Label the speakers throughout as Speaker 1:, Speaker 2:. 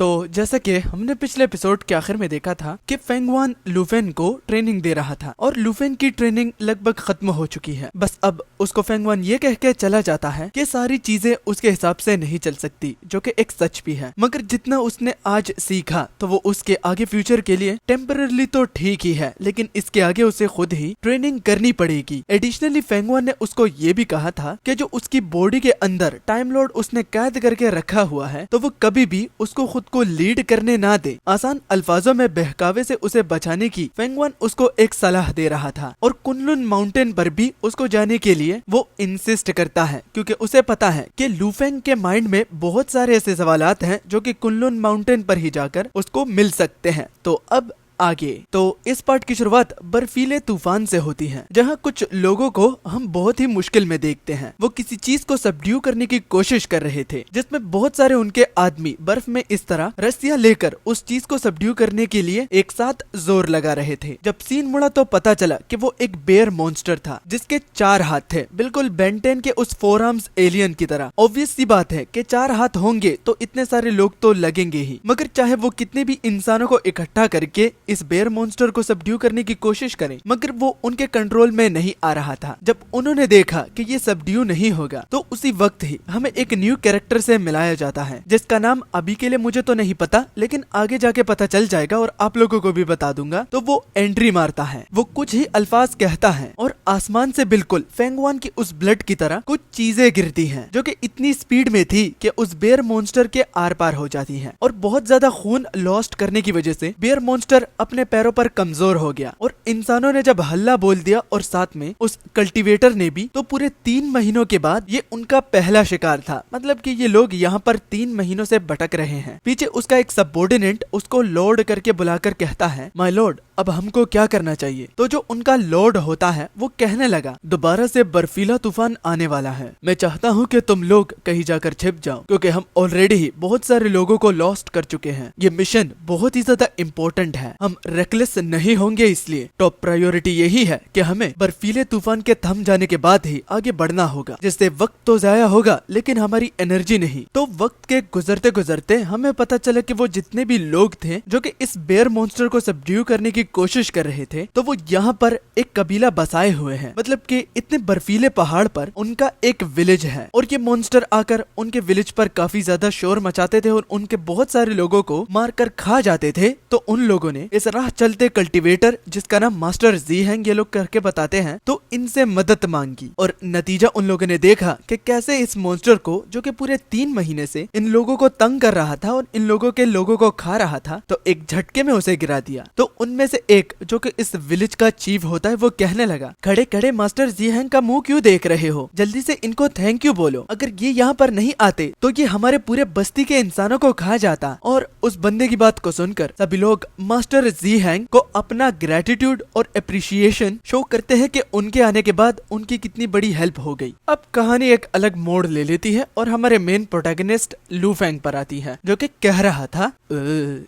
Speaker 1: तो जैसा कि हमने पिछले एपिसोड के आखिर में देखा था कि फेंगवान लूफेन को ट्रेनिंग दे रहा था और लूफेन की ट्रेनिंग लगभग खत्म हो चुकी है। बस अब उसको फेंगवान ये कह के चला जाता है कि सारी चीजें उसके हिसाब से नहीं चल सकती, जो कि एक सच भी है। मगर जितना उसने आज सीखा तो वो उसके आगे फ्यूचर के लिए टेम्पररी तो ठीक ही है, लेकिन इसके आगे उसे खुद ही ट्रेनिंग करनी पड़ेगी। एडिशनली फेंगवान ने उसको ये भी कहा था कि जो उसकी बॉडी के अंदर टाइम लॉर्ड उसने कैद करके रखा हुआ है तो वो कभी भी उसको खुद को लीड करने ना दे। आसान अल्फाजों में बहकावे से उसे बचाने की फेंगवान उसको एक सलाह दे रहा था और कुनलुन माउंटेन पर भी उसको जाने के लिए वो इंसिस्ट करता है, क्योंकि उसे पता है कि लूफेंग के माइंड में बहुत सारे ऐसे सवालात हैं जो कि कुनलुन माउंटेन पर ही जाकर उसको मिल सकते हैं। तो अब आगे तो इस पार्ट की शुरुआत बर्फीले तूफान से होती है, जहां कुछ लोगों को हम बहुत ही मुश्किल में देखते हैं। वो किसी चीज को सबड्यू करने की कोशिश कर रहे थे, जिसमें बहुत सारे उनके आदमी बर्फ में इस तरह रस्सियां लेकर उस चीज को सबड्यू करने के लिए एक साथ जोर लगा रहे थे। जब सीन मुड़ा तो पता चला कि वो एक बेयर मॉन्स्टर था जिसके 4 हाथ थे, बिल्कुल बेंटेन के उस 4 आर्म्स एलियन की तरह। ऑब्वियस सी बात है कि 4 हाथ होंगे तो इतने सारे लोग तो लगेंगे ही, मगर चाहे वो कितने भी इंसानों को इकट्ठा करके इस बेयर मॉन्स्टर को सबड्यू करने की कोशिश करें, मगर वो उनके कंट्रोल में नहीं आ रहा था। जब उन्होंने देखा कि ये सबड्यू नहीं होगा तो उसी वक्त ही हमें एक न्यू कैरेक्टर से मिलाया जाता है, जिसका नाम अभी के लिए मुझे तो नहीं पता, लेकिन आगे जाके पता चल जाएगा और आप लोगों को भी बता दूंगा। तो वो एंट्री मारता है, वो कुछ ही अल्फाज कहता है और आसमान से बिल्कुल फेंगवान की उस ब्लड की तरह कुछ चीजें गिरती हैं, जो कि इतनी स्पीड में थी कि उस बेयर मॉन्स्टर के आर पार हो जाती हैं और बहुत ज्यादा खून लॉस्ट करने की वजह से बेयर मॉन्स्टर अपने पैरों पर कमजोर हो गया। और इंसानों ने जब हल्ला बोल दिया और साथ में उस कल्टीवेटर ने भी, तो पूरे 3 महीनों के बाद ये उनका पहला शिकार था। मतलब कि ये लोग यहाँ पर 3 महीनों से भटक रहे हैं। पीछे उसका एक सबऑर्डिनेट उसको लॉर्ड करके बुलाकर कहता है, माय लॉर्ड अब हमको क्या करना चाहिए। तो जो उनका लॉर्ड होता है वो कहने लगा, दोबारा से बर्फीला तूफान आने वाला है, मैं चाहता हूँ कि तुम लोग कहीं जाकर छिप जाओ, क्योंकि हम ऑलरेडी ही बहुत सारे लोगों को लॉस्ट कर चुके हैं। ये मिशन बहुत ही ज्यादा इम्पोर्टेंट है, हम रेकलेस नहीं होंगे, इसलिए टॉप प्रायोरिटी यही है कि हमें बर्फीले तूफान के थम जाने के बाद ही आगे बढ़ना होगा, जिससे वक्त तो जाया होगा लेकिन हमारी एनर्जी नहीं। तो वक्त के गुजरते गुजरते हमें पता चला कि वो जितने भी लोग थे जो कि इस बेयर मॉन्स्टर को सबड्यू करने की कोशिश कर रहे थे, तो वो यहाँ पर एक कबीला बसाए हुए हैं। मतलब कि इतने बर्फीले पहाड़ पर उनका एक विलेज है और ये मॉन्स्टर आकर उनके विलेज पर काफी ज्यादा शोर मचाते थे और उनके बहुत सारे लोगों को मारकर खा जाते थे। तो उन लोगों ने इस राह चलते कल्टीवेटर, जिसका नाम मास्टर जी हैंग ये लोग करके बताते हैं, तो इनसे मदद मांगी और नतीजा उन लोगों ने देखा कि कैसे इस मॉन्स्टर को, जो कि पूरे 3 महीने से इन लोगों को तंग कर रहा था और इन लोगों के लोगों को खा रहा था, तो एक झटके में उसे गिरा दिया। तो उनमें से एक, जो कि इस विलेज का चीफ होता है, वो कहने लगा, खड़े खड़े मास्टर जी हैंग का मुंह क्यों देख रहे हो, जल्दी से इनको थैंक यू बोलो, अगर ये यहाँ पर नहीं आते तो ये हमारे पूरे बस्ती के इंसानों को खा जाता। और उस बंदे की बात को सुनकर सभी लोग मास्टर जी हैंग को अपना ग्रेटिट्यूड और अप्रिशिएशन शो करते हैं कि उनके आने के बाद उनकी कितनी बड़ी हेल्प हो गई। अब कहानी एक अलग मोड़ ले लेती है और हमारे मेन प्रोटैगनिस्ट लूफेंग पर आती है, जो कि कह रहा था,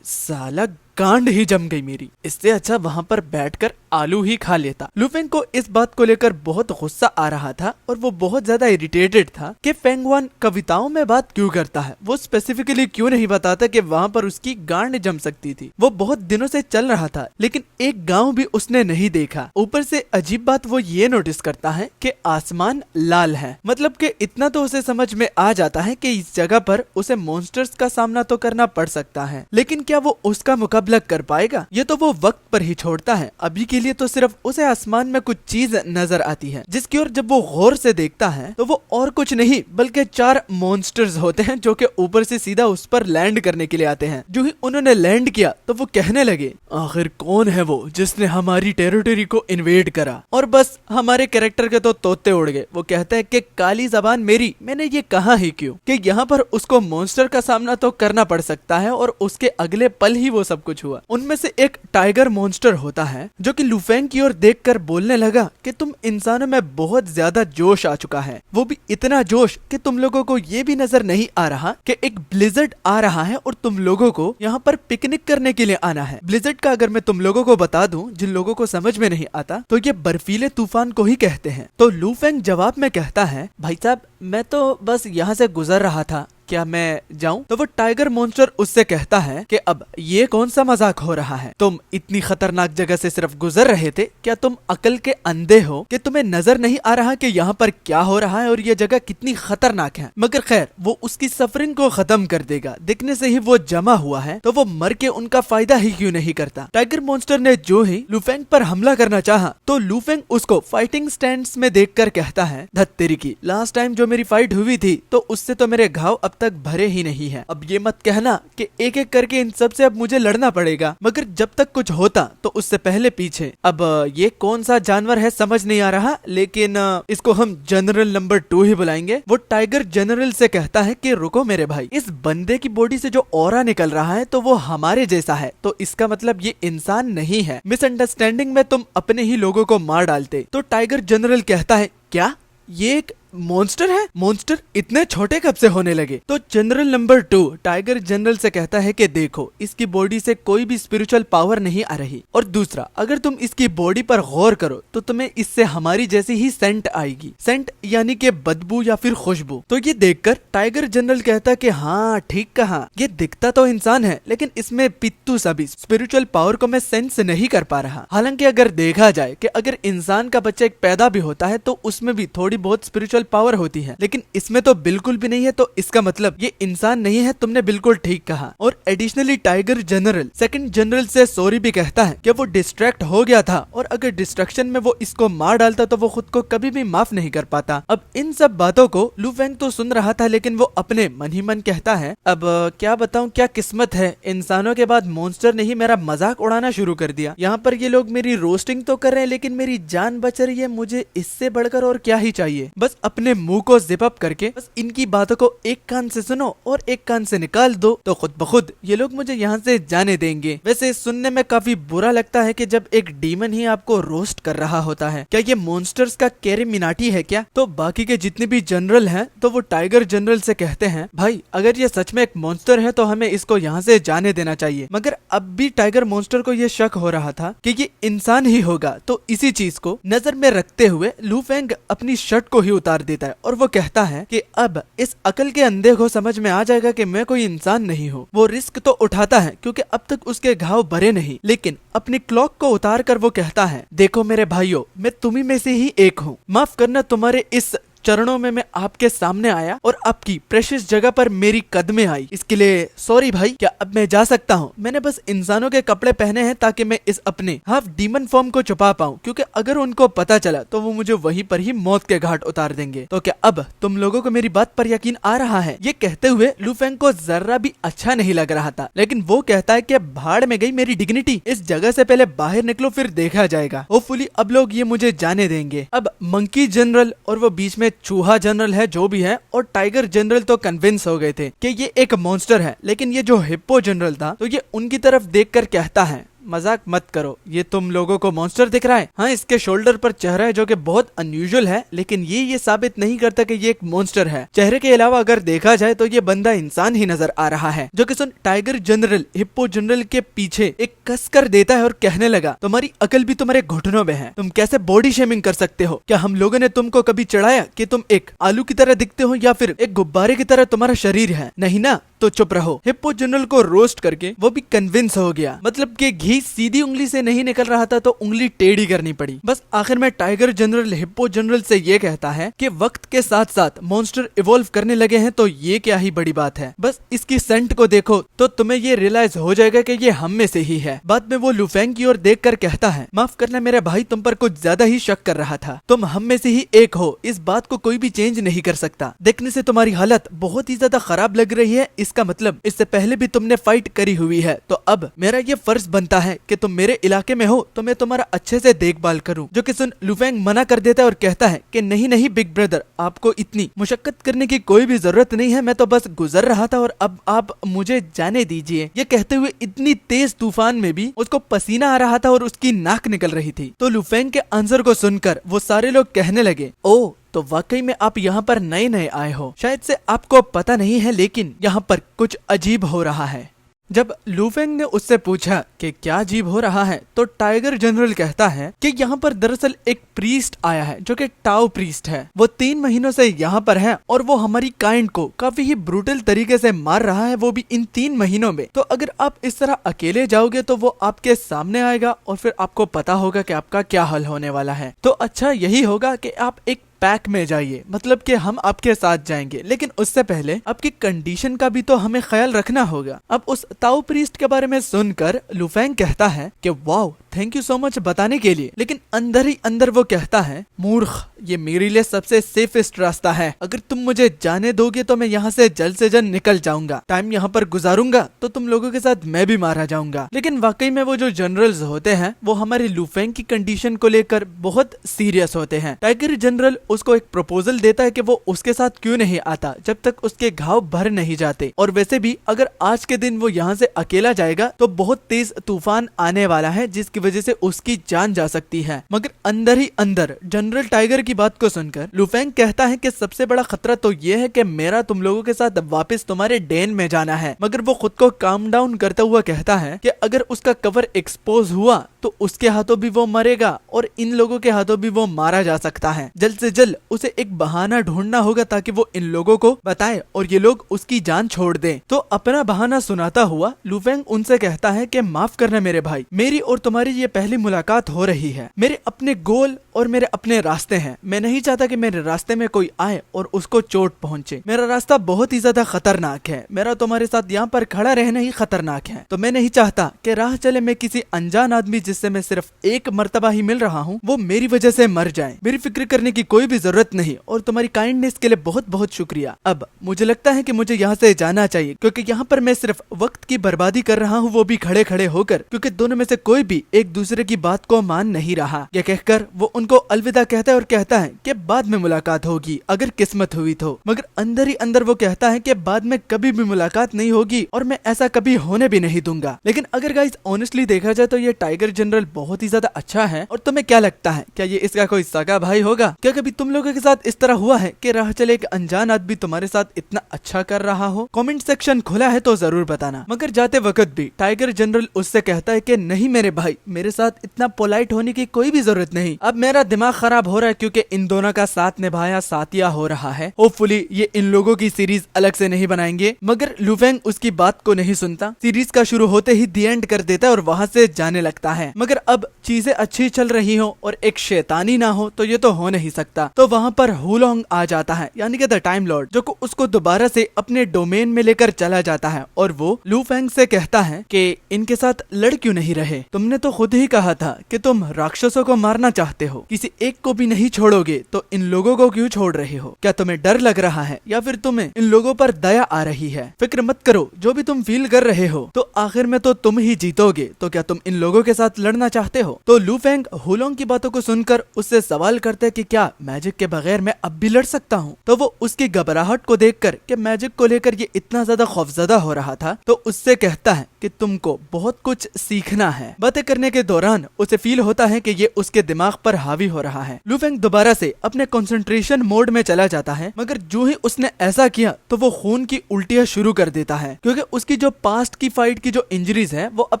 Speaker 1: साला कांड ही जम गई मेरी, इससे अच्छा वहाँ पर बैठकर आलू ही खा लेता। लूफेंग को इस बात को लेकर बहुत गुस्सा आ रहा था और वो बहुत ज्यादा इरिटेटेड था कि फेंगवान कविताओं में बात क्यों करता है। वो स्पेसिफिकली क्यों नहीं बताता कि वहाँ पर उसकी गांड जम सकती थी। वो बहुत दिनों से चल रहा था लेकिन एक गांव भी उसने नहीं देखा। ऊपर से अजीब बात वो ये नोटिस करता है कि आसमान लाल है। मतलब कि इतना तो उसे समझ में आ जाता है कि इस जगह पर उसे मॉन्स्टर्स का सामना तो करना पड़ सकता है, लेकिन क्या वो उसका मुकाबला कर पाएगा, ये तो वो वक्त पर ही छोड़ता है। अभी के लिए तो सिर्फ उसे आसमान में कुछ चीज नजर आती है, जिसकी ओर जब वो गौर से देखता है तो वो और कुछ नहीं बल्कि 4 मॉन्स्टर्स होते हैं, जो कि ऊपर से सीधा उस पर लैंड करने के लिए आते हैं। जो ही उन्होंने लैंड किया तो वो कहने लगे, आखिर कौन है वो जिसने हमारी टेरिटरी को इन्वेड करा। और बस हमारे कैरेक्टर के तो तोते उड़ गए। वो कहता है कि काली जबान मेरी, मैंने ये कहा ही क्यों कि यहाँ पर उसको मॉन्स्टर का सामना तो करना पड़ सकता है। और उसके अगले पल ही वो सब कुछ हुआ। उनमें से एक टाइगर मॉन्स्टर होता है, जो कि लूफेंग की ओर देखकर बोलने लगा कि तुम इंसानों में बहुत ज्यादा जोश आ चुका है, वो भी इतना जोश कि तुम लोगों को ये भी नजर नहीं आ रहा कि एक ब्लिजर्ड आ रहा है और तुम लोगों को यहाँ पर पिकनिक करने के लिए आना है। ब्लिजर्ड का अगर मैं तुम लोगों को बता दूं, जिन लोगों को समझ में नहीं आता, तो ये बर्फीले तूफान को ही कहते हैं। तो लूफेंग जवाब में कहता है, भाई साहब मैं तो बस यहाँ से गुजर रहा था, क्या मैं जाऊं? तो वो टाइगर मॉन्स्टर उससे कहता है कि अब ये कौन सा मजाक हो रहा है? तुम इतनी खतरनाक जगह से सिर्फ गुजर रहे थे, क्या तुम अकल के अंधे हो कि तुम्हें नजर नहीं आ रहा कि यहाँ पर क्या हो रहा है और ये जगह कितनी खतरनाक है? मगर खैर, वो उसकी सफरिंग को खत्म कर देगा। दिखने से ही वो जमा हुआ है, तो वो मर के उनका फायदा ही क्यों नहीं करता? टाइगर मॉन्स्टर ने जो ही लुफेंग पर हमला करना चाहा, तो लुफेंग उसको फाइटिंग स्टैंड्स में देखकर कहता है, धत्तेरी की, लास्ट टाइम जो मेरी फाइट हुई थी तो उससे तो मेरे घाव अब तक भरे ही नहीं है। अब ये मत कहना कि एक एक करके इन सब से अब मुझे लड़ना पड़ेगा, मगर जब तक कुछ होता तो उससे पहले पीछे। अब ये कौन सा जानवर है समझ नहीं आ रहा, लेकिन इसको हम जनरल नंबर 2 ही बुलाएंगे। वो टाइगर जनरल से कहता है कि रुको मेरे भाई, इस बंदे की बॉडी से जो ऑरा निकल रहा है तो वो हमारे जैसा है, तो इसका मतलब ये इंसान नहीं है। मिसअंडरस्टैंडिंग में तुम अपने ही लोगों को मार डालते। तो टाइगर जनरल कहता है, क्या ये एक मॉन्स्टर है? मॉन्स्टर इतने छोटे कब से होने लगे? तो जनरल नंबर 2 टाइगर जनरल से कहता है कि देखो, इसकी बॉडी से कोई भी स्पिरिचुअल पावर नहीं आ रही, और दूसरा, अगर तुम इसकी बॉडी पर गौर करो तो तुम्हें इससे हमारी जैसी ही सेंट आएगी। सेंट यानी कि बदबू या फिर खुशबू। तो ये देखकर टाइगर जनरल कहता है कि हाँ ठीक कहा, ये दिखता तो इंसान है लेकिन इसमें पित्तू सा भी स्पिरिचुअल पावर को मैं सेंस नहीं कर पा रहा। हालांकि अगर देखा जाए कि अगर इंसान का बच्चा एक पैदा भी होता है तो उसमें भी थोड़ी बहुत स्पिरिचुअल पावर होती है, लेकिन इसमें तो बिल्कुल भी नहीं है, तो इसका मतलब ये इंसान नहीं है। तुमने बिल्कुल ठीक कहा। और additionally tiger general second general से सॉरी भी कहता है कि वो डिस्ट्रैक्ट हो गया था, और अगर डिस्ट्रैक्शन में वो इसको मार डालता तो वो खुद को कभी भी माफ नहीं कर पाता। अब इन सब बातों को लुफेंग तो सुन रहा था, लेकिन वो अपने मन ही मन कहता है, अब क्या बताऊं, क्या किस्मत है, इंसानों के बाद मॉन्स्टर ने ही मेरा मजाक उड़ाना शुरू कर दिया। यहाँ पर ये लोग मेरी रोस्टिंग तो कर रहे हैं, लेकिन मेरी जान बच रही है। मुझे इससे बढ़कर और क्या ही चाहिए? बस अपने मुंह को जिप अप करके बस इनकी बातों को एक कान से सुनो और एक कान से निकाल दो, तो खुद ब खुद ये लोग मुझे यहाँ से जाने देंगे। वैसे सुनने में काफी बुरा लगता है कि जब एक डीमन ही आपको रोस्ट कर रहा होता है। क्या ये मॉन्स्टर्स का कैरी मिनाटी है क्या? तो बाकी के जितने भी जनरल हैं तो वो टाइगर जनरल से कहते हैं, भाई अगर ये सच में एक मॉन्स्टर है तो हमें इसको यहाँ से जाने देना चाहिए। मगर अब भी टाइगर मॉन्स्टर को ये शक हो रहा था कि ये इंसान ही होगा, तो इसी चीज को नजर में रखते हुए लुफेंग अपनी शर्ट को ही उतार देता है और वो कहता है कि अब इस अकल के अंधे को समझ में आ जाएगा कि मैं कोई इंसान नहीं हूँ। वो रिस्क तो उठाता है क्योंकि अब तक उसके घाव भरे नहीं, लेकिन अपनी क्लॉक को उतार कर वो कहता है, देखो मेरे भाइयों, मैं तुम्ही में से ही एक हूँ। माफ करना, तुम्हारे इस चरणों में मैं आपके सामने आया और आपकी प्रेशियस जगह पर मेरी कदमें आई, इसके लिए सॉरी भाई। क्या अब मैं जा सकता हूँ? मैंने बस इंसानों के कपड़े पहने हैं ताकि मैं इस अपने हाफ डीमन फॉर्म को छुपा पाऊँ, क्योंकि अगर उनको पता चला तो वो मुझे वहीं पर ही मौत के घाट उतार देंगे। तो क्या अब तुम लोगों को मेरी बात पर यकीन आ रहा है? ये कहते हुए लुफेंग को जरा भी अच्छा नहीं लग रहा था, लेकिन वो कहता है कि भाड़ में गई मेरी डिग्निटी, इस जगह से पहले बाहर निकलो फिर देखा जाएगा। होपफुली अब लोग ये मुझे जाने देंगे। अब मंकी जनरल और वो बीच में चूहा जनरल है जो भी है, और टाइगर जनरल तो कन्विंस हो गए थे कि ये एक मॉन्स्टर है, लेकिन ये जो हिप्पो जनरल था तो ये उनकी तरफ देखकर कहता है, मजाक मत करो, ये तुम लोगों को मॉन्स्टर दिख रहा है? हाँ, इसके शोल्डर पर चेहरा है जो कि बहुत अनयूजुअल है, लेकिन ये साबित नहीं करता कि ये एक मॉन्स्टर है। चेहरे के अलावा अगर देखा जाए तो ये बंदा इंसान ही नजर आ रहा है। जो कि सुन टाइगर जनरल हिप्पो जनरल के पीछे एक कस कर देता है और कहने लगा, तुम्हारी अकल भी तुम्हारे घुटनों में है, तुम कैसे बॉडी शेमिंग कर सकते हो? क्या हम लोगों ने तुमको कभी चढ़ाया कि तुम एक आलू की तरह दिखते हो या फिर एक गुब्बारे की तरह तुम्हारा शरीर है? नहीं ना, तो चुप रहो। हिप्पो जनरल को रोस्ट करके वो भी कन्विंस हो गया, मतलब कि घी सीधी उंगली से नहीं निकल रहा था तो उंगली टेढ़ी करनी पड़ी। बस आखिर में टाइगर जनरल हिप्पो जनरल से ये कहता है कि वक्त के साथ साथ मॉन्स्टर इवॉल्व करने लगे हैं, तो ये क्या ही बड़ी बात है। बस इसकी सेंट को देखो तो तुम्हें ये रियलाइज हो जाएगा कि ये हम में से ही है। बाद में वो लुफेंग की ओर देखकर कहता है, माफ करना मेरे भाई, तुम पर कुछ ज्यादा ही शक कर रहा था। तुम हम में से ही एक हो, इस बात को कोई भी चेंज नहीं कर सकता। देखने से तुम्हारी हालत बहुत ही ज्यादा खराब लग रही है, इसका मतलब इससे पहले भी तुमने फाइट करी हुई है, तो अब मेरा ये फर्ज बनता है कि तुम मेरे इलाके में हो तो मैं तुम्हारा अच्छे से देखभाल करूं। जो कि सुन लुफेंग मना कर देता है और कहता है कि नहीं नहीं बिग ब्रदर, आपको इतनी मुशक्कत करने की कोई भी जरूरत नहीं है, मैं तो बस गुजर रहा था और अब आप मुझे जाने दीजिए। ये कहते हुए इतनी तेज तूफान में भी उसको पसीना आ रहा था और उसकी नाक निकल रही थी। तो लुफेंग के आंसर को सुनकर वो सारे लोग कहने लगे, ओ तो वाकई में आप यहाँ पर नए नए आए हो, शायद से आपको पता नहीं है, लेकिन यहाँ पर कुछ अजीब हो रहा है। जब लूफेंग ने उससे पूछा कि क्या अजीब हो रहा है, तो टाइगर जनरल कहता है कि यहाँ पर दरअसल एक प्रीस्ट आया है जो कि टाओ प्रीस्ट है। वो 3 महीनों से यहाँ पर है और वो हमारी काइंड को काफी ही ब्रूटल तरीके से मार रहा है, वो भी इन 3 महीनों में। तो अगर आप इस तरह अकेले जाओगे तो वो आपके सामने आएगा और फिर आपको पता होगा कि आपका क्या हल होने वाला है। तो अच्छा यही होगा कि आप एक पैक में जाइए, मतलब कि हम आपके साथ जाएंगे, लेकिन उससे पहले आपकी कंडीशन का भी तो हमें ख्याल रखना होगा। अब उस ताओ प्रीस्ट के बारे में सुनकर लूफेंग कहता है कि wow thank you so much बताने के लिए, लेकिन अंदर ही अंदर वो कहता है मूर्ख, ये मेरे लिए सबसे सेफेस्ट रास्ता है। अगर तुम मुझे जाने दोगे तो मैं यहाँ से जल्द निकल जाऊंगा, टाइम यहाँ पर गुजारूंगा तो तुम लोगों के साथ मैं भी मारा जाऊंगा। लेकिन वाकई में वो जो जनरल्स होते हैं वो हमारे लूफेंग की कंडीशन को लेकर बहुत सीरियस होते हैं। टाइगर जनरल उसको एक प्रपोजल देता है कि वो उसके साथ क्यों नहीं आता जब तक उसके घाव भर नहीं जाते, और वैसे भी अगर आज के दिन वो यहाँ से अकेला जाएगा तो बहुत तेज तूफान आने वाला है जिसकी वजह से उसकी जान जा सकती है। मगर अंदर ही अंदर जनरल टाइगर की बात को सुनकर लूफेंग कहता है कि सबसे बड़ा खतरा तो ये है कि मेरा तुम लोगों के साथ वापस तुम्हारे डेन में जाना है। मगर वो खुद को काम डाउन करता हुआ कहता है कि अगर उसका कवर एक्सपोज हुआ तो उसके हाथों भी वो मरेगा और इन लोगों के हाथों भी वो मारा जा सकता है। जल्द से जल्द उसे एक बहाना ढूंढना होगा ताकि वो इन लोगों को बताए और ये लोग उसकी जान छोड़ दें। तो अपना बहाना सुनाता हुआ लूफेंग उनसे कहता है कि माफ करना मेरे भाई, मेरी और तुम्हारी ये पहली मुलाकात हो रही है। मेरे अपने गोल और मेरे अपने रास्ते हैं। मैं नहीं चाहता कि मेरे रास्ते में कोई आए और उसको चोट पहुंचे। मेरा रास्ता बहुत ही ज्यादा खतरनाक है। मेरा तुम्हारे साथ यहाँ पर खड़ा रहना ही खतरनाक है। तो मैं नहीं चाहता कि राह चले में किसी अनजान आदमी जिससे मैं सिर्फ एक मर्तबा ही मिल रहा हूँ वो मेरी वजह से मर जाए। मेरी फिक्र करने की कोई भी जरूरत नहीं और तुम्हारी काइंडनेस के लिए बहुत बहुत शुक्रिया। अब मुझे लगता है कि मुझे यहाँ से जाना चाहिए क्योंकि यहाँ पर मैं सिर्फ वक्त की बर्बादी कर रहा हूँ, वो भी खड़े खड़े होकर, क्योंकि दोनों में से कोई भी एक दूसरे की बात को मान नहीं रहा। यह कहकर वो उनको अलविदा कहता है और कहता है कि बाद में मुलाकात होगी अगर किस्मत हुई तो। मगर अंदर ही अंदर वो कहता है कि बाद में कभी भी मुलाकात नहीं होगी और मैं ऐसा कभी होने भी नहीं दूंगा। लेकिन अगर गाइस ऑनेस्टली देखा जाए तो ये टाइगर जनरल बहुत ही ज्यादा अच्छा है। और तुम्हें क्या लगता है, क्या ये इसका कोई सगा भाई होगा? क्या कभी तुम लोगों के साथ इस तरह हुआ है कि राह चले एक अनजान आदमी तुम्हारे साथ इतना अच्छा कर रहा हो? कमेंट सेक्शन खुला है तो जरूर बताना। मगर जाते वक्त भी टाइगर जनरल उससे कहता है कि नहीं मेरे भाई, मेरे साथ इतना पोलाइट होने की कोई भी जरूरत नहीं। अब मेरा दिमाग खराब हो रहा है क्योंकि इन दोनों का साथ निभाया साथिया हो रहा है। होपफुली ये इन लोगों की सीरीज अलग से नहीं बनाएंगे। मगर लूफेंग उसकी बात को नहीं सुनता। सीरीज का शुरू होते ही दी एंड कर देता है और वहाँ से जाने लगता है। मगर अब चीजें अच्छी चल रही हो और एक शैतानी ना हो तो ये तो हो नहीं सकता। तो वहाँ पर हुलोंग आ जाता है, यानी कि द टाइम लॉर्ड, जो को उसको दोबारा से अपने डोमेन में लेकर चला जाता है। और वो लूफेंग से कहता है कि इनके साथ लड़ क्यों नहीं रहे? तुमने तो खुद ही कहा था कि तुम राक्षसों को मारना चाहते हो, किसी एक को भी नहीं छोड़ोगे, तो इन लोगों को क्यों छोड़ रहे हो? क्या तुम्हें डर लग रहा है या फिर तुम्हें इन लोगों पर दया आ रही है? फिक्र मत करो, जो भी तुम फील कर रहे हो तो आखिर में तो तुम ही जीतोगे। तो क्या तुम इन लोगों के साथ लड़ना चाहते हो? तो लूफेंग हुलोंग की बातों को सुनकर उससे सवाल करते हैं कि क्या मैजिक के बगैर मैं अब भी लड़ सकता हूँ? तो वो उसकी घबराहट को देखकर कि मैजिक को लेकर ये इतना ज्यादा खौफजदा हो रहा था, तो उससे कहता है कि तुमको बहुत कुछ सीखना है। बातें करने के दौरान उसे फील होता है कि ये उसके दिमाग पर हावी हो रहा है। लूफेंग दोबारा से अपने कंसंट्रेशन मोड में चला जाता है। मगर जो ही उसने ऐसा किया तो वो खून की उल्टियां शुरू कर देता है, क्योंकि उसकी जो पास्ट की फाइट की जो इंजरीज है वो अब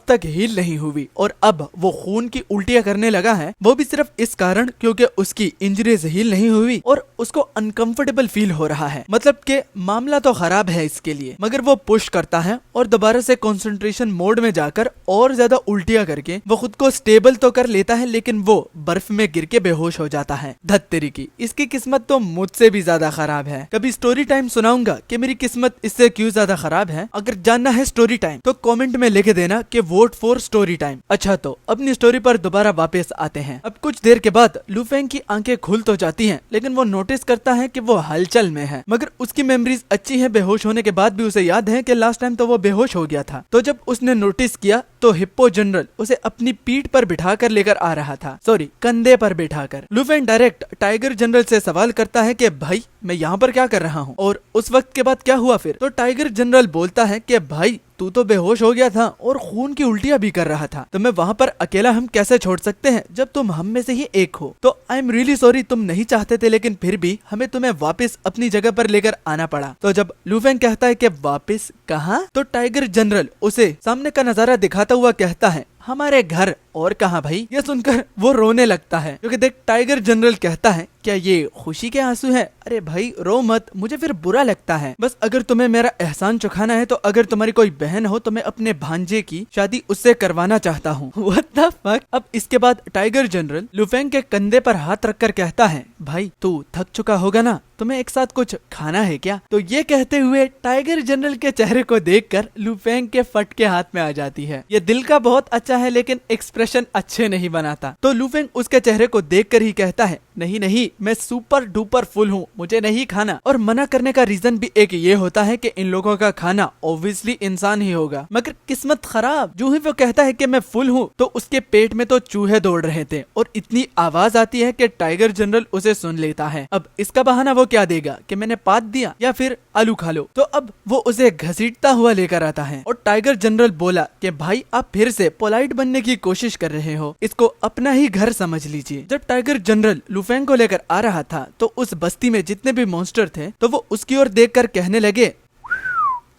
Speaker 1: तक हील नहीं हुई और अब वो खून की उल्टियां करने लगा है। वो भी सिर्फ इस कारण क्योंकि उसकी इंजरीज हील नहीं हुई और उसको अनकंफर्टेबल फील हो रहा है। मतलब कि मामला तो खराब है इसके लिए। मगर वो पुश करता है और दोबारा से कंसंट्रेशन मोड में जाकर और ज्यादा उल्टियां करके वो खुद को स्टेबल तो कर लेता है, लेकिन वो बर्फ में गिर के बेहोश हो जाता है। धत्तेरी की, इसकी किस्मत तो मुझसे भी ज्यादा खराब है। कभी स्टोरी टाइम सुनाऊंगा कि मेरी किस्मत इससे क्यों ज्यादा खराब है। अगर जानना है स्टोरी टाइम तो कमेंट में लिख देना कि वोट फॉर स्टोरी टाइम। अच्छा, तो अपनी स्टोरी पर दोबारा वापस आते हैं। अब कुछ देर के बाद लूफेंग की आंखें खुल तो जाती हैं, लेकिन वो नोटिस करता है कि वो हलचल में है। मगर उसकी मेमोरीज अच्छी है, बेहोश होने के बाद भी उसे याद है कि लास्ट टाइम तो वो बेहोश हो गया था। तो जब उसने नोटिस किया तो हिप्पो जनरल उसे अपनी पीठ पर बिठाकर लेकर आ रहा था, सॉरी कंधे पर बिठाकर। लूफेंग डायरेक्ट टाइगर जनरल से सवाल करता है कि भाई मैं यहाँ पर क्या कर रहा हूँ और उस वक्त के बाद क्या हुआ फिर? तो टाइगर जनरल बोलता है कि भाई तू तो बेहोश हो गया था और खून की उल्टियां भी कर रहा था, तो मैं वहाँ पर अकेला हम कैसे छोड़ सकते हैं जब तुम हम में से ही एक हो। तो आई एम रियली सॉरी, तुम नहीं चाहते थे लेकिन फिर भी हमें तुम्हें वापस अपनी जगह पर लेकर आना पड़ा। तो जब लू फेंग कहता है कि वापस कहाँ, तो टाइगर जनरल उसे सामने का नजारा दिखाता हुआ कहता है हमारे घर, और कहाँ भाई। ये सुनकर वो रोने लगता है क्योंकि देख टाइगर जनरल कहता है क्या ये खुशी के आंसू है? अरे भाई रो मत, मुझे फिर बुरा लगता है। बस अगर तुम्हें मेरा एहसान चुकाना है तो अगर तुम्हारी कोई बहन हो तो मैं अपने भांजे की शादी उससे करवाना चाहता हूँ। What the fuck. अब इसके बाद टाइगर जनरल लू फेंग के कंधे पर हाथ रखकर कहता है भाई तू थक चुका होगा ना, तुम्हें एक साथ कुछ खाना है क्या? तो ये कहते हुए टाइगर जनरल के चेहरे को देखकर लू फेंग के फटके हाथ में आ जाती है। ये दिल का बहुत अच्छा है लेकिन एक्सप्रेशन अच्छे नहीं बनाता। तो लू फेंग उसके चेहरे को देखकर ही कहता है नहीं नहीं, मैं सुपर डुपर फुल हूँ, मुझे नहीं खाना। और मना करने का रीजन भी एक ये होता है कि इन लोगों का खाना ऑब्वियसली इंसान ही होगा, मगर किस्मत खराब, जो ही वो कहता है कि मैं फुल हूँ तो उसके पेट में तो चूहे दौड़ रहे थे और इतनी आवाज आती है कि टाइगर जनरल उसे सुन लेता है। अब इसका बहाना वो क्या देगा कि मैंने पात दिया या फिर आलू खा लो। तो अब वो उसे घसीटता हुआ लेकर आता है और टाइगर जनरल बोला कि भाई आप फिर से पोलाइट बनने की कोशिश कर रहे हो, इसको अपना ही घर समझ लीजिए। जब टाइगर जनरल लू फेंग को लेकर आ रहा था तो उस बस्ती में जितने भी मॉन्स्टर थे तो वो उसकी ओर देखकर कहने लगे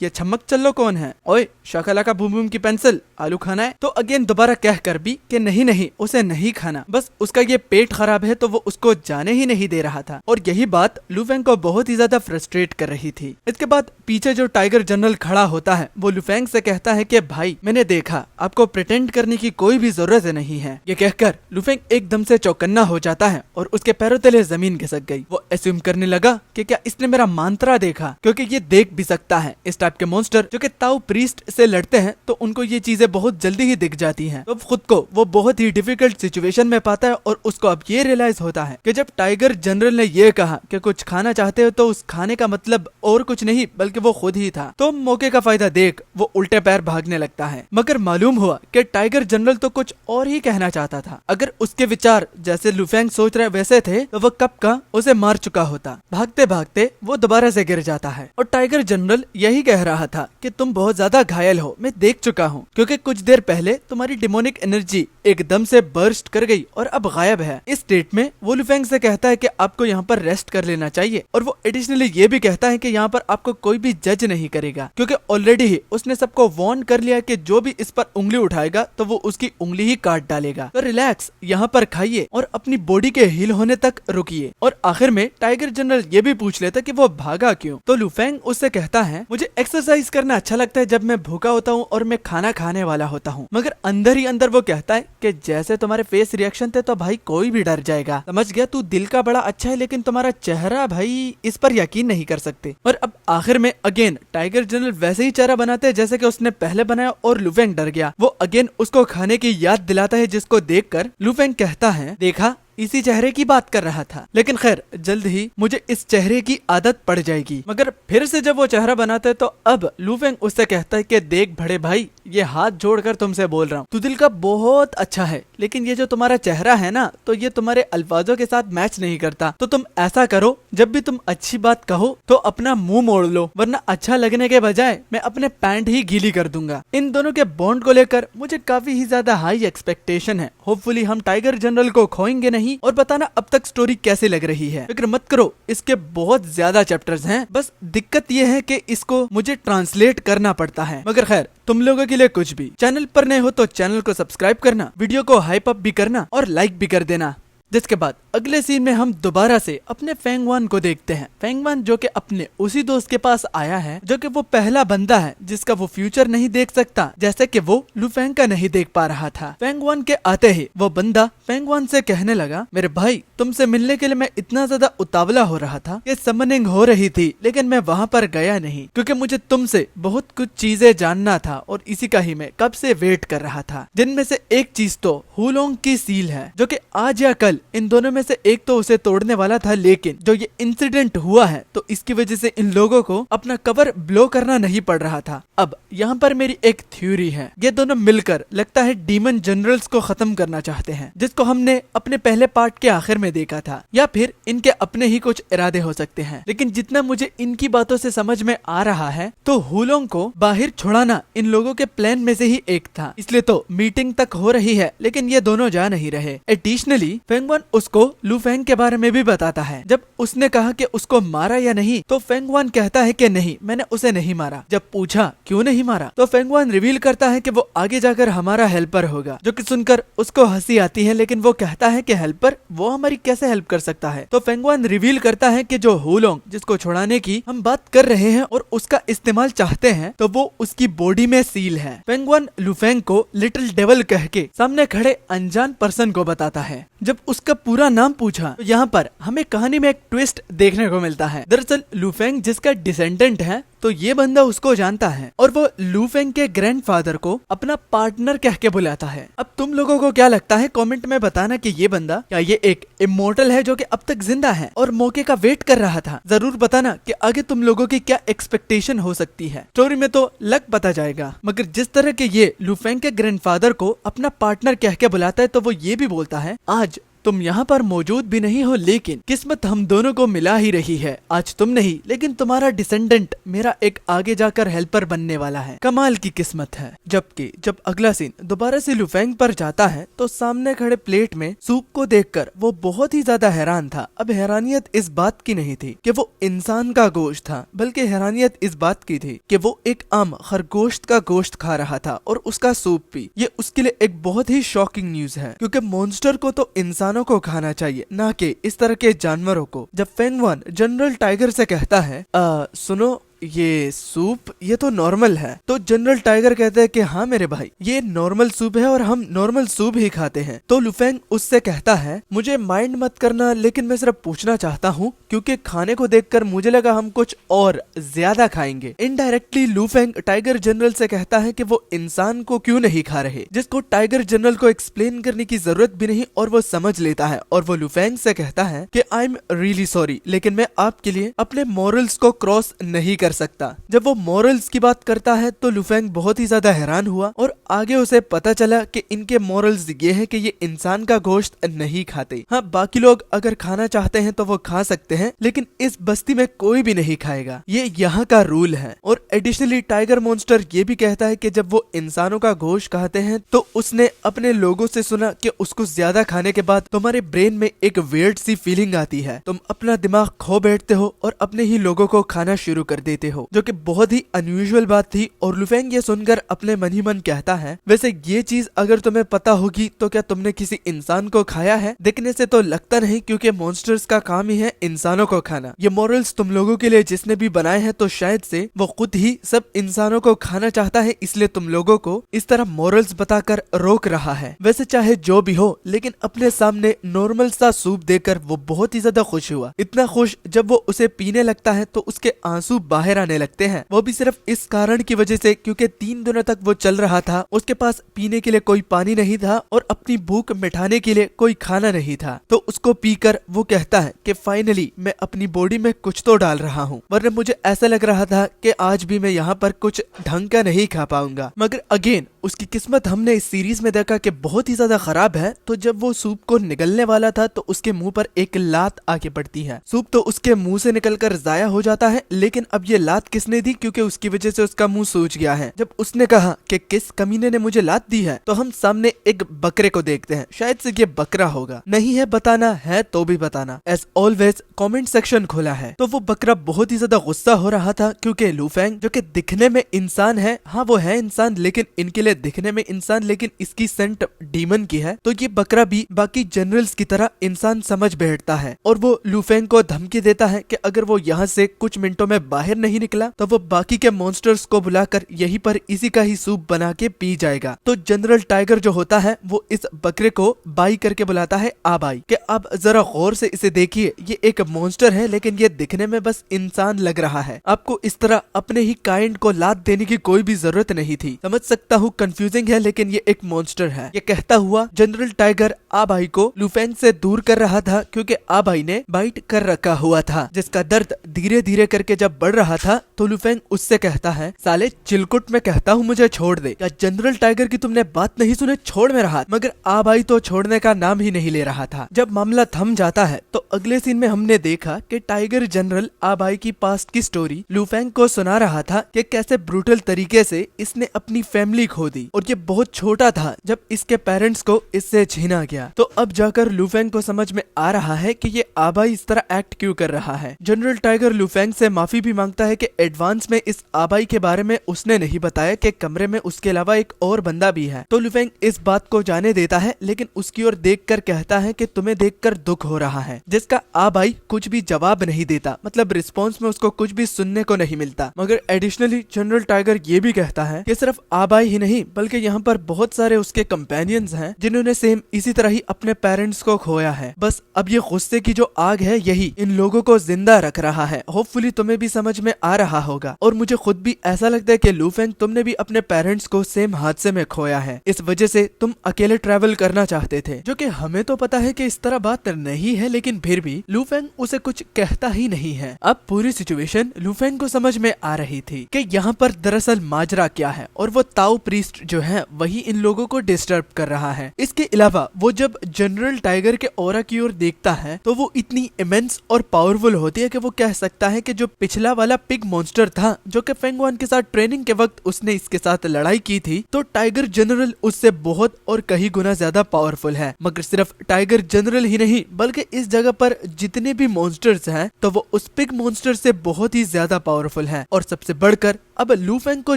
Speaker 1: ये छमक चल्लो कौन है? ओए शाकाला का बूम बूम की पेंसिल, आलू खाना है? तो अगेन दोबारा कह कर भी कि नहीं नहीं उसे नहीं खाना, बस उसका ये पेट खराब है, तो वो उसको जाने ही नहीं दे रहा था। और यही बात लू फेंग को बहुत ही ज्यादा फ्रस्ट्रेट कर रही थी। इसके बाद पीछे जो टाइगर जनरल खड़ा होता है वो लू फेंग से कहता है कि भाई मैंने देखा, आपको प्रिटेंड करने की कोई भी जरूरत नहीं है। ये कहकर लू फेंग एकदम से चौकन्ना हो जाता है और उसके पैरों तले जमीन खिसक गई। वो एस्यूम करने लगा कि क्या इसने मेरा मंत्रा देखा, क्योंकि ये देख भी सकता है। इस टाइप के मॉन्स्टर जो कि ताऊ प्रीस्ट से लड़ते हैं तो उनको ये चीजें बहुत जल्दी ही दिख जाती हैं। तो खुद को वो बहुत ही डिफिकल्ट सिचुएशन में पाता है और उसको अब ये रियलाइज होता है कि जब टाइगर जनरल ने ये कहा कि कुछ खाना चाहते हो तो उस खाने का मतलब और कुछ नहीं बल्कि वो खुद ही था। तो मौके का फायदा देख वो उल्टे पैर भागने लगता है, मगर मालूम हुआ कि टाइगर जनरल तो कुछ और ही कहना चाहता था। अगर उसके विचार जैसे लू फेंग सोच रहे वैसे थे तो वो कब का उसे मार चुका होता। भागते भागते वो दोबारा से गिर जाता है और टाइगर जनरल यही कह रहा था कि तुम बहुत ज्यादा घायल हो, मैं देख चुका हूँ, क्योंकि कुछ देर पहले तुम्हारी डिमोनिक एनर्जी एकदम से बर्स्ट कर गई और अब गायब है। इस स्टेट में वो लू फेंग से कहता है कि आपको यहाँ पर रेस्ट कर लेना चाहिए और वो एडिशनली ये भी कहता है कि यहाँ पर आपको कोई भी जज नहीं करेगा, क्योंकि ऑलरेडी ही उसने सबको वार्न कर लिया कि जो भी इस पर उंगली उठाएगा तो वो उसकी उंगली ही काट डालेगा। तो रिलैक्स, यहाँ पर खाइए और अपनी बॉडी के हील होने तक रुकिए। और आखिर में टाइगर जनरल ये भी पूछ लेता कि वो भागा क्यों। तो लू फेंग उससे कहता है मुझे एक्सरसाइज करना अच्छा लगता है जब मैं भूखा होता हूँ और मैं खाना खाने वाला होता हूँ, मगर अंदर ही अंदर वो कहता है कि जैसे तुम्हारे फेस रिएक्शन थे तो भाई कोई भी डर जाएगा। समझ गया, तू दिल का बड़ा अच्छा है लेकिन तुम्हारा चेहरा भाई इस पर यकीन नहीं कर सकते। और अब आखिर में अगेन टाइगर जनरल वैसे ही चेहरा बनाते हैं जैसे कि उसने पहले बनाया और लू फेंग डर गया। वो अगेन उसको खाने की याद दिलाता है, जिसको देखकर लू फेंग कहता है देखा इसी चेहरे की बात कर रहा था, लेकिन खैर जल्द ही मुझे इस चेहरे की आदत पड़ जाएगी। मगर फिर से जब वो चेहरा बनाता है तो अब लू फेंग उससे कहता है कि देख बड़े भाई, ये हाथ जोड़कर तुमसे बोल रहा हूँ, तू दिल का बहुत अच्छा है, लेकिन ये जो तुम्हारा चेहरा है ना तो ये तुम्हारे अल्फाजों के साथ मैच नहीं करता। तो तुम ऐसा करो, जब भी तुम अच्छी बात कहो तो अपना मुंह मोड़ लो, वरना अच्छा लगने के बजाय मैं अपने पैंट ही गीली कर दूंगा। इन दोनों के बॉन्ड को लेकर मुझे काफी ही ज्यादा हाई एक्सपेक्टेशन है। होपफुली हम टाइगर जनरल को खोएंगे नहीं। और बताना अब तक स्टोरी कैसी लग रही है, फिक्र मत करो, इसके बहुत ज्यादा चैप्टर्स हैं, बस दिक्कत ये है कि इसको मुझे ट्रांसलेट करना पड़ता है। मगर खैर तुम लोगों के लिए कुछ भी। चैनल पर नए हो तो चैनल को सब्सक्राइब करना, वीडियो को हाइप अप भी करना और लाइक भी कर देना। जिसके बाद अगले सीन में हम दोबारा से अपने फेंग वान को देखते हैं। फेंग वान जो कि अपने उसी दोस्त के पास आया है जो कि वो पहला बंदा है जिसका वो फ्यूचर नहीं देख सकता, जैसे कि वो लू फेंग का नहीं देख पा रहा था। फेंग वान के आते ही वो बंदा फेंग वान से कहने लगा मेरे भाई, तुमसे मिलने के लिए मैं इतना ज्यादा उतावला हो रहा था, ये समनिंग हो रही थी, लेकिन मैं वहाँ पर गया नहीं क्योंकि मुझे तुमसे बहुत कुछ चीजें जानना था और इसी का ही मैं कब से वेट कर रहा था। जिनमें से एक चीज तो हुलोंग की सील है जो कि आज या कल इन दोनों में से एक तो उसे तोड़ने वाला था, लेकिन जो ये इंसिडेंट हुआ है तो इसकी वजह से इन लोगों को अपना कवर ब्लो करना नहीं पड़ रहा था। अब यहाँ पर मेरी एक थ्योरी है, ये दोनों मिलकर लगता है डीमन जनरल्स को खत्म करना चाहते हैं, जिसको हमने अपने पहले पार्ट के आखिर में देखा था, या फिर इनके अपने ही कुछ इरादे हो सकते हैं। लेकिन जितना मुझे इनकी बातों से समझ में आ रहा है तो हुलोंग को बाहर छुड़ाना इन लोगों के प्लान में से ही एक था, इसलिए तो मीटिंग तक हो रही है लेकिन ये दोनों जा नहीं रहे। एडिशनली फेंगवन उसको लुफेंग के बारे में भी बताता है। जब उसने कहा कि उसको मारा या नहीं तो फेंगवन कहता है कि नहीं, मैंने उसे नहीं मारा। जब पूछा क्यों नहीं मारा तो फेंगवन रिवील करता है कि वो आगे जाकर हमारा हेल्पर होगा, जो कि सुनकर उसको हंसी आती है, लेकिन वो कहता है कि हेल्पर, वो हमारी कैसे हेल्प कर सकता है। तो फेंगवन रिवील करता है कि जो हुलोंग जिसको छुड़ाने की हम बात कर रहे हैं और उसका इस्तेमाल चाहते हैं तो वो उसकी बॉडी में सील है। फेंगवन लुफेंग को लिटिल डेविल कह के सामने खड़े अनजान पर्सन को बताता है। जब उसका पूरा नाम पूछा तो यहाँ पर हमें कहानी में एक ट्विस्ट देखने को मिलता है। दरअसल लुफेंग जिसका डिसेंडेंट है तो ये बंदा उसको जानता है और वो लुफेंग के ग्रैंडफादर को अपना पार्टनर कह के बुलाता है। अब तुम लोगों को क्या लगता है कमेंट में बताना कि ये बंदा क्या ये एक इमोर्टल है जो कि अब तक जिंदा है और मौके का वेट कर रहा था। जरूर बताना कि आगे तुम लोगों की क्या एक्सपेक्टेशन हो सकती है। स्टोरी में तो लग पता जाएगा, मगर जिस तरह के ये लुफेंग के ग्रैंडफादर को अपना पार्टनर कह के बुलाता है तो वो ये भी बोलता है, आज तुम यहाँ पर मौजूद भी नहीं हो लेकिन किस्मत हम दोनों को मिला ही रही है। आज तुम नहीं लेकिन तुम्हारा डिसेंडेंट मेरा एक आगे जाकर हेल्पर बनने वाला है। कमाल की किस्मत है। जबकि जब अगला सीन दोबारा से लुफेंग पर जाता है तो सामने खड़े प्लेट में सूप को देखकर वो बहुत ही ज्यादा हैरान था। अब हैरानियत इस बात की नहीं थी कि वो इंसान का गोश्त था, बल्कि हैरानियत इस बात की थी कि वो एक आम खरगोश का गोश्त खा रहा था और उसका सूप भी। ये उसके लिए एक बहुत ही शॉकिंग न्यूज है, क्योंकि मॉन्स्टर को तो इंसान को खाना चाहिए, ना कि इस तरह के जानवरों को। जब फेंगवन जनरल टाइगर से कहता है सुनो ये सूप ये तो नॉर्मल है, तो जनरल टाइगर कहते हैं कि हाँ मेरे भाई ये नॉर्मल सूप है और हम नॉर्मल सूप ही खाते हैं। तो लुफेंग उससे कहता है मुझे माइंड मत करना, लेकिन मैं सिर्फ पूछना चाहता हूँ क्योंकि खाने को देखकर मुझे लगा हम कुछ और ज्यादा खाएंगे। इनडायरेक्टली लुफेंग टाइगर जनरल से कहता है कि वो इंसान को क्यों नहीं खा रहे, जिसको टाइगर जनरल को एक्सप्लेन करने की जरूरत भी नहीं और वो समझ लेता है। और वो लुफेंग से कहता है कि आई एम रियली सॉरी, लेकिन मैं आपके लिए अपने मॉरल्स को क्रॉस नहीं कर सकता। जब वो मॉरल्स की बात करता है तो लुफेंग बहुत ही ज्यादा हैरान हुआ और आगे उसे पता चला कि इनके मॉरल्स ये है कि ये इंसान का गोश्त नहीं खाते। हाँ, बाकी लोग अगर खाना चाहते हैं तो वो खा सकते हैं, लेकिन इस बस्ती में कोई भी नहीं खाएगा, ये यहाँ का रूल है। और एडिशनली टाइगर मॉन्स्टर ये भी कहता है कि जब वो इंसानों का गोश्त खाते हैं तो उसने अपने लोगों से सुना कि उसको ज्यादा खाने के बाद तुम्हारे ब्रेन में एक वियर्ड सी फीलिंग आती है, तुम अपना दिमाग खो बैठते हो और अपने ही लोगों को खाना शुरू कर देते हो, जो कि बहुत ही अनयूजुअल बात थी। और लुफेंग ये सुनकर अपने मन ही मन कहता है वैसे ये चीज अगर तुम्हें पता होगी तो क्या तुमने किसी इंसान को खाया है? देखने से तो लगता नहीं, क्योंकि मॉन्स्टर्स का काम ही है इंसानों को खाना। ये मॉरल्स तुम लोगों के लिए जिसने भी बनाए हैं तो शायद से वो खुद ही सब इंसानों को खाना चाहता है, इसलिए तुम लोगों को इस तरह मॉरल्स बताकर रोक रहा है। वैसे चाहे जो भी हो, लेकिन अपने सामने नॉर्मल सा सूप देखकर वो बहुत ही ज्यादा खुश हुआ। इतना खुश जब वो उसे पीने लगता है तो उसके आंसू बाहर आने लगते हैं। वो भी सिर्फ इस कारण की वजह से क्योंकि 3 दिनों तक वो चल रहा था, उसके पास पीने के लिए कोई पानी नहीं था और अपनी भूख मिटाने के लिए कोई खाना नहीं था। तो उसको पीकर वो कहता है कि फाइनली मैं अपनी बॉडी में कुछ तो डाल रहा हूँ, वरना मुझे ऐसा लग रहा था कि आज भी मैं यहाँ पर कुछ ढंग का नहीं खा पाऊंगा। मगर अगेन उसकी किस्मत हमने इस सीरीज में देखा कि बहुत ही ज्यादा खराब है। तो जब वो सूप को निगलने वाला था तो उसके मुंह पर एक लात आके पड़ती है। सूप तो उसके मुंह से निकलकर जाया हो जाता है, लेकिन अब ये लात किसने दी, क्योंकि उसकी वजह से उसका मुंह सूज गया है। जब उसने कहा कि किस कमीने ने मुझे लात दी है, तो हम सामने एक बकरे को देखते हैं। शायद से ये बकरा होगा, नहीं है बताना, है तो भी बताना। एज ऑलवेज कमेंट सेक्शन खोला है। तो वो बकरा बहुत ही ज्यादा गुस्सा हो रहा था क्योंकि लुफेंग जो कि दिखने में इंसान है, हाँ वो है इंसान, लेकिन इनके लिए दिखने में इंसान, लेकिन इसकी सेंट डीमन की है। तो ये बकरा भी बाकी जनरल्स की तरह इंसान समझ बैठता है और वो लुफेंग को धमकी देता है कि अगर वो यहाँ से कुछ मिनटों में बाहर नहीं निकला तो वो बाकी के मॉन्स्टर्स को बुलाकर यहीं पर इसी का ही सूप बना के पी जाएगा। तो जनरल टाइगर जो होता है वो इस बकरे को बाई करके बुलाता है आबाई कि अब जरा गौर से इसे देखिए, ये एक मॉन्स्टर है लेकिन ये दिखने में बस इंसान लग रहा है। आपको इस तरह अपने ही काइंड को लात देने की कोई भी जरूरत नहीं थी। समझ सकता हूँ कंफ्यूजिंग है लेकिन ये एक मॉन्स्टर है। ये कहता हुआ जनरल टाइगर आबाई को लुफेंग से दूर कर रहा था क्योंकि आबाई ने बाइट कर रखा हुआ था, जिसका दर्द धीरे धीरे करके जब बढ़ रहा था तो लुफेंग उससे कहता है, साले चिलकुट मैं कहता हूँ मुझे छोड़ दे। क्या जनरल टाइगर की तुमने बात नहीं सुने, छोड़ मेरा हाथ। मगर आबाई तो छोड़ने का नाम ही नहीं ले रहा था। जब मामला थम जाता है तो अगले सीन में हमने देखा कि टाइगर जनरल आबाई की पास्ट की स्टोरी लुफेंग को सुना रहा था कि कैसे ब्रूटल तरीके से इसने अपनी फैमिली खो दी और ये बहुत छोटा था जब इसके पेरेंट्स को इससे छीना गया। तो अब जाकर लुफेंग को समझ में आ रहा है कि ये आबाई इस तरह एक्ट क्यों कर रहा है। जनरल टाइगर लुफेंग से माफी भी मांगता है कि एडवांस में इस आबाई के बारे में उसने नहीं बताया कि कमरे में उसके अलावा एक और बंदा भी है। तो लुफेंग इस बात को जाने देता है लेकिन उसकी ओर देखकर कहता है कि तुम्हें देखकर दुख हो रहा है, जिसका आबाई कुछ भी जवाब नहीं देता। मतलब रिस्पॉन्स में उसको कुछ भी सुनने को नहीं मिलता। मगर एडिशनली जनरल टाइगर ये भी कहता है कि सिर्फ आबाई ही नहीं बल्कि यहाँ पर बहुत सारे उसके कंपेनियंस हैं जिन्होंने सेम इसी तरह ही अपने पेरेंट्स को खोया है। बस अब ये गुस्से की जो आग है यही इन लोगों को जिंदा रख रहा है। होपफुली तुम्हें भी समझ में आ रहा होगा। और मुझे खुद भी ऐसा लगता है कि लुफेंग तुमने भी अपने पेरेंट्स को सेम हादसे में खोया है, इस वजह से तुम अकेले ट्रैवल करना चाहते थे। जो कि हमें तो पता है कि इस तरह बात नहीं है, लेकिन फिर भी लुफेंग उसे कुछ कहता ही नहीं है। अब पूरी सिचुएशन लुफेंग को समझ में आ रही थी कि यहाँ पर दरअसल माजरा क्या है और वो ताओ प्रीस्ट जो है वही इन लोगों को डिस्टर्ब कर रहा है। इसके अलावा वो जब जनरल टाइगर के ऑरा की ओर देखता है तो वो इतनी इमेंस और पावरफुल होती है कि वो कह सकता है कि जो पिछला वाला पिग मॉन्स्टर था जो कि फेंगवान के साथ ट्रेनिंग के वक्त उसने इसके साथ लड़ाई की थी, तो टाइगर जनरल उससे बहुत और कई गुना ज्यादा पावरफुल है। मगर सिर्फ टाइगर जनरल ही नहीं बल्कि इस जगह पर जितने भी मॉन्स्टर्स हैं तो वो उस पिग मॉन्स्टर से बहुत ही ज्यादा पावरफुल है। और सबसे बढ़कर अब लुफेंग को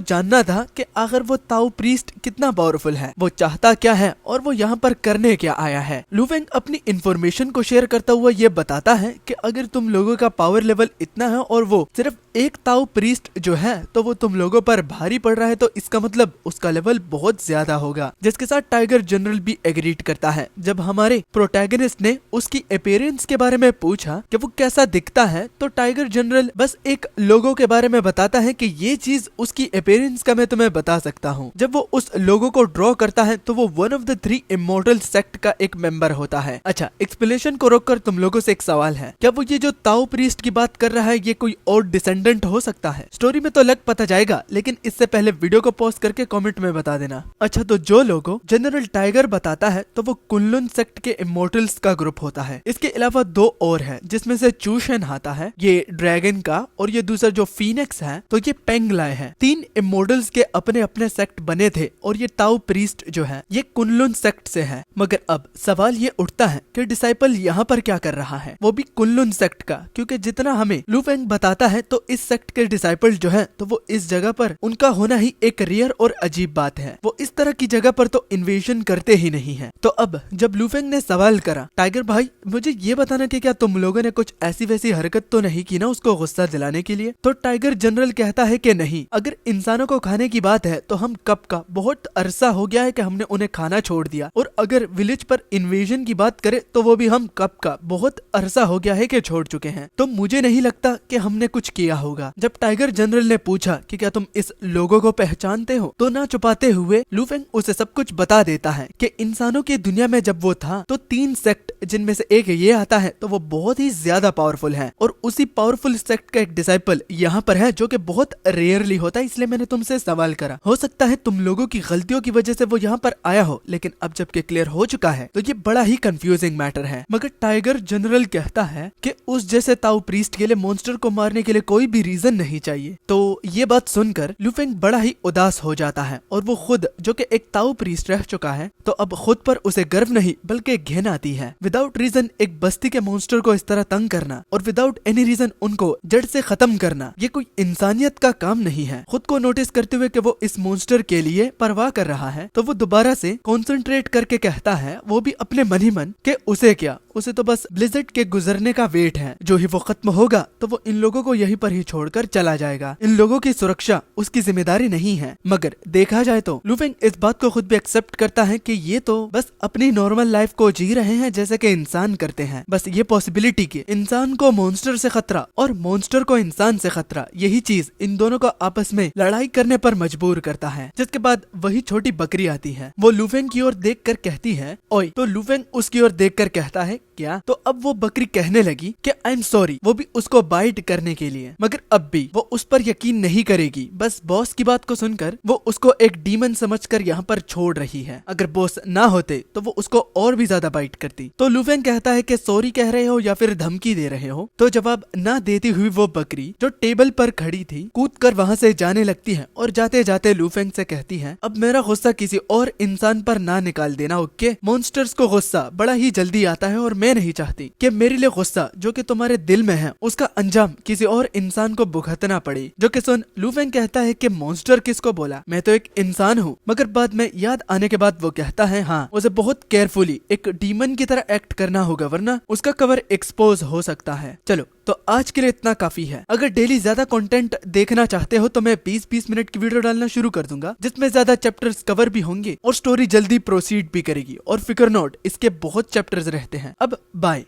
Speaker 1: जानना था कि आखिर वो ताओ प्रीस्ट कितना पावरफुल है, वो चाहता क्या है और वो यहाँ पर करने क्या आया है। लुफेंग अपनी इंफॉर्मेशन को शेयर करता हुआ ये बताता है कि अगर तुम लोगों का पावर लेवल इतना है और वो सिर्फ एक ताओ प्रीस्ट जो है तो वो तुम लोगों पर भारी पड़ रहा है, तो इसका मतलब उसका लेवल बहुत ज्यादा होगा। जिसके साथ टाइगर जनरल भी एग्रीड करता है। जब हमारे प्रोटैगनिस्ट ने उसकी अपीयरेंस के बारे में पूछा कि वो कैसा दिखता है तो टाइगर जनरल बस एक लोगो के बारे में बताता है कि ये चीज उसकी अपीयरेंस का मैं तुम्हें बता सकता हूँ। जब वो उस लोगो को ड्रॉ करता है तो वो one of the 3 immortal sect का एक मेंबर होता है। अच्छा, एक्सप्लेनेशन को रोककर तुम लोगों से एक सवाल है, क्या वो ये जो ताओ प्रीस्ट की बात कर रहा है ये कोई और डिसेंडेंट हो सकता है? स्टोरी में तो लग पता जाएगा, लेकिन इससे पहले वीडियो को पॉज करके कमेंट में बता देना। अच्छा, तो जो लोगो जनरल टाइगर बताता है तो वो कुनलुन सेक्ट के इमॉर्टल्स का ग्रुप होता है। इसके अलावा 2 और है जिसमें से चूशन आता है, ये ड्रैगन का, और ये दूसरा जो फीनिक्स है तो ये पेंगलाय है। 3 इमॉर्टल्स के अपने अपने सेक्ट बने थे और ये ताओ प्रीस्ट जो है ये कुनलुन सेक्ट से है। मगर अब सवाल ये उठता है कि डिसाइपल यहाँ पर क्या कर रहा है, वो भी कुनलुन सेक्ट का, क्योंकि जितना हमें लुफेंग बताता है तो इस सेक्ट के डिसाइपल जो है तो वो इस जगह पर उनका होना ही एक रेयर और अजीब बात है। वो इस तरह की जगह पर तो इन्वेजन करते ही नहीं है। तो अब जब लुफेंग ने सवाल करा, टाइगर भाई मुझे ये बताना कि क्या तुम लोगों ने कुछ ऐसी वैसी हरकत तो नहीं की ना उसको गुस्सा दिलाने के लिए? तो टाइगर जनरल कहता है कि नहीं, अगर इंसानों को खाने की बात है तो हम कब का बहुत अरसा हो गया है कि हमने उन्हें खाना छोड़ दिया, और अगर विलेज पर इन्वेजन की बात करें तो वो भी हम कब का बहुत अरसा हो गया है कि छोड़ चुके हैं। तो मुझे नहीं लगता कि हमने कुछ किया होगा। जब टाइगर जनरल ने पूछा कि क्या तुम इस लोगों को पहचानते हो तो ना छुपाते हुए लुफेंग उसे सब कुछ बता देता है कि इंसानों की दुनिया में जब वो था तो 3 सेक्ट जिनमें से एक ये आता है तो वो बहुत ही ज्यादा पावरफुल है, और उसी पावरफुल सेक्ट का एक डिसाइपल यहाँ पर है जो कि बहुत रेयरली होता है। इसलिए मैंने तुमसे सवाल करा, हो सकता है तुम लोगों की गलतियों की वजह से वो यहाँ पर आया हो, लेकिन अब जबकि क्लियर हो चुका है तो ये बड़ा ही कंफ्यूजिंग मैटर है। मगर टाइगर जनरल कहता है कि उस जैसे ताओ प्रीस्ट के लिए मॉन्स्टर को मारने के लिए कोई भी रीजन नहीं चाहिए। तो ये बात सुनकर लुफेंग बड़ा ही उदास हो जाता है, और वो खुद जो कि एक ताओ प्रीस्ट रह चुका है तो अब खुद पर उसे गर्व नहीं बल्कि घिन आती है। विदाउट रीजन एक बस्ती के मॉन्स्टर को इस तरह तंग करना और विदाउट एनी रीजन उनको जड़ से खत्म करना, ये कोई इंसानियत का काम नहीं है। खुद को नोटिस करते हुए कि वो इस मॉन्स्टर के लिए परवाह कर रहा है तो वो दोबारा से कॉन्सेंट्रेट करके कहता है, वो भी अपने मन ही मन, कि उसे क्या, उसे तो बस ब्लिज़र्ड के गुजरने का वेट है। जो ही वो खत्म होगा तो वो इन लोगों को यहीं पर ही छोड़कर चला जाएगा। इन लोगों की सुरक्षा उसकी जिम्मेदारी नहीं है। मगर देखा जाए तो लू फेंग इस बात को खुद भी एक्सेप्ट करता है कि ये तो बस अपनी नॉर्मल लाइफ को जी रहे हैं जैसे कि इंसान करते हैं। बस ये पॉसिबिलिटी कि इंसान को मॉन्स्टर से खतरा और मॉन्स्टर को इंसान से खतरा, यही चीज इन दोनों को आपस में लड़ाई करने पर मजबूर करता है। जिसके बाद वही छोटी बकरी आती है। वो लू फेंग की ओर देख कर कहती है ओए, तो लू फेंग उसकी ओर देख कर कहता है क्या? तो अब वो बकरी कहने लगी कि आई एम सॉरी, वो भी उसको बाइट करने के लिए। मगर अब भी वो उस पर यकीन नहीं करेगी। बस बॉस की बात को सुनकर वो उसको एक डीमन समझकर यहाँ पर छोड़ रही है। अगर बॉस ना होते तो वो उसको और भी ज्यादा बाइट करती। तो लू फेंग कहता है कि सॉरी कह रहे हो या फिर धमकी दे रहे हो? तो जवाब ना देती हुई वो बकरी जो टेबल पर खड़ी थी कूद कर वहाँ से जाने लगती है और जाते जाते लू फेंग से कहती है अब मेरा गुस्सा किसी और इंसान पर ना निकाल देना, ओके? मॉन्स्टर्स को गुस्सा बड़ा ही जल्दी आता है और मैं नहीं चाहती कि मेरे लिए गुस्सा जो कि तुम्हारे दिल में है उसका अंजाम किसी और इंसान को भुगतना पड़े। जो कि सुन लू फेंग कहता है कि मॉन्स्टर किसको बोला, मैं तो एक इंसान हूँ। मगर बाद में याद आने के बाद वो कहता है हाँ, उसे बहुत केयरफुली एक डीमन की तरह एक्ट करना होगा वरना उसका कवर एक्सपोज हो सकता है। चलो तो आज के लिए इतना काफी है। अगर डेली ज्यादा कंटेंट देखना चाहते हो तो मैं 20-20 मिनट की वीडियो डालना शुरू कर दूंगा जिसमें ज्यादा चैप्टर्स कवर भी होंगे और स्टोरी जल्दी प्रोसीड भी करेगी। और फिकर नोट, इसके बहुत चैप्टर्स रहते हैं। अब बाय।